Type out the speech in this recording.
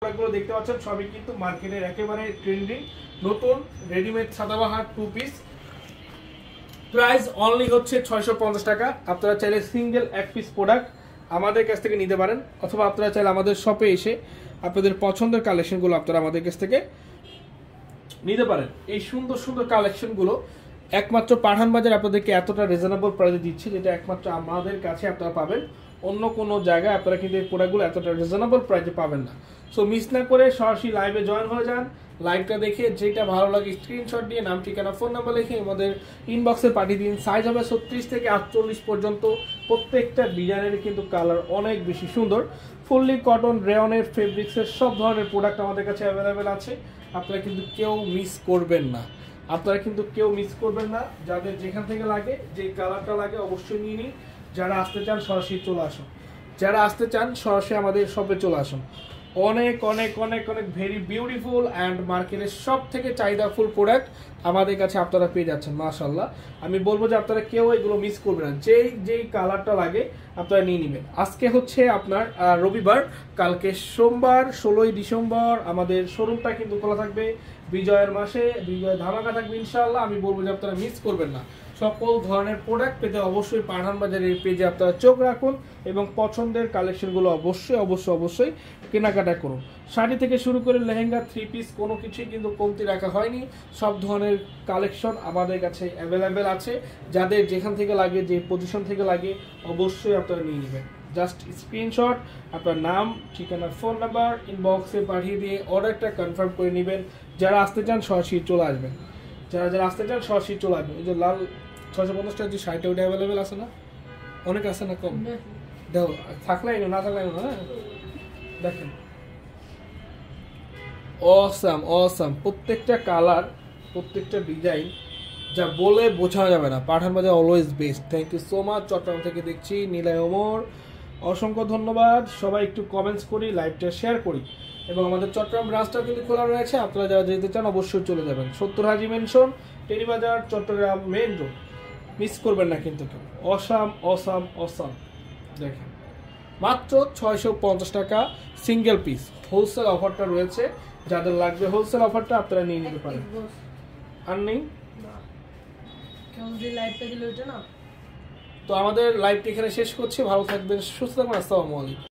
প্রোডাক্টগুলো দেখতে পাচ্ছেন সবই কিন্তু মার্কেটের একেবারে ট্রেন্ডিং নতুন readymade Sadabahar 2 piece. Price only হচ্ছে 650 টাকা। আপনারা চাইলে সিঙ্গেল 1 পিস প্রোডাক্ট আমাদের কাছ থেকে নিতে পারেন, অথবা আপনারা চাইলে আমাদের শপে এসে আপনাদের পছন্দের কালেকশনগুলো আপনারা আমাদের কাছ থেকে নিতে পারেন। এই সুন্দর সুন্দর কালেকশনগুলো একমাত্র পাঠান বাজার আপনাদেরকে এতটা রিজনেবল প্রাইসে দিচ্ছি, যেটা একমাত্র আমাদের কাছে আপনারা পাবেন। অন্য কোনো জায়গায় আপনারা কিন্তু এই প্রোডাক্টগুলো এতটা রিজনেবল প্রাইসে পাবেন না। সো মিস না করে সরাসরি লাইভে জয়েন হয়ে যান। লাইভটা দেখে যেটা ভালো লাগে স্ক্রিনশট দিয়ে নাম ঠিকানা ফোন নাম্বার লিখে আমাদের ইনবক্সে পাঠিয়ে দিন। সাইজ হবে 36 থেকে 48 পর্যন্ত। প্রত্যেকটা ডিজাইনের কিন্তু কালার অনেক বেশি সুন্দর। ফুললি কটন রেয়নের ফেব্রিক্সের সব ধরনের প্রোডাক্ট আমাদের কাছে অ্যাভেলেবেল আছে। আপনারা কিন্তু কেউ মিস করবেন না, যাদের যেখান থেকে লাগে, যে কালারটা লাগে অবশ্যই নিয়ে নিন। যারা আসতে চান সরাসরি চলে আসুন, আমাদের শপে চলে আসুন। অনেক অনেক অনেক অনেক ভেরি বিউটিফুল অ্যান্ড মার্কেটের সব থেকে চাহিদাফুল প্রোডাক্ট আমাদের কাছে আপনারা পেয়ে যাচ্ছেন। মাশাআল্লাহ, আমি বলবো যে আপনারা কেউ এগুলো মিস করবেন না। যেই কালারটা লাগে আপনারা নিয়ে নেবেন। আজকে হচ্ছে আপনার রবিবার, কালকে সোমবার 16ই ডিসেম্বর আমাদের শোরুমটা কিন্তু খোলা থাকবে। বিজয়ের মাসে বিজয় ধামাকা থাকবে ইনশাআল্লাহ। আমি বলবো যে আপনারা মিস করবেন না। সকল ধরনের প্রোডাক্ট পেতে অবশ্যই পাঠান বাজারের পেজে আপনারা চোখ রাখুন এবং পছন্দের কালেকশনগুলো অবশ্যই কেনাকাটা করুন। শাড়ি থেকে শুরু করে লেহেঙ্গা 3 পিস কোনো কিছুই কিন্তু কমতি রাখা হয়নি। সব ধরনের কালেকশন আমাদের কাছে অ্যাভেলেবেল আছে। যাদের যেখান থেকে লাগে, যে পজিশন থেকে লাগে, অবশ্যই আপনারা নিয়ে নেবেন। জাস্ট স্ক্রিনশট, আপনার নাম ঠিকানা ফোন নাম্বার ইনবক্সে পাঠিয়ে দিয়ে অর্ডারটা কনফার্ম করে নেবেন। যারা আসতে চান সরাসরি চলে আসবেন। এই যে লাল 650 টাকা যে শাড়িটা, ওটা অ্যাভেলেবেল আছে না? অনেক আছে না? কম দেখো, থাকলে না থাকলে হ্যাঁ দেখেন। অসাম প্রত্যেকটা কালার, প্রত্যেকটা ডিজাইন যা বলে বোঝা যাবে না। Pathan Bazar always best. Thank you so much. Chittagong থেকে দেখছি নীলাই ওমর, অসংখ্য ধন্যবাদ। সবাই একটু কমেন্টস করি, লাইভটা শেয়ার করি। এবং আমাদের চট্টগ্রাম ব্রাঞ্চটা কিন্তু খোলা রয়েছে। আপনারা যারা যেতে চান অবশ্যই চলে যাবেন। 70 Haji mansion, Terribazar, Chattogram main road. Miss করবেন না কিন্তু কেউ। অসাম দেখেন, মাত্র 650 টাকা সিঙ্গেল পিস। হোলসেল অফারটা রয়েছে, যাদের লাগবে হোলসেল অফারটা আপনারা নিয়ে নিতে পারেন। আর নেই তো আমাদের লাইভটা এখানে শেষ করছি। ভালো থাকবেন, সুস্থ থাকবেন। আসসালামু আলাইকুম।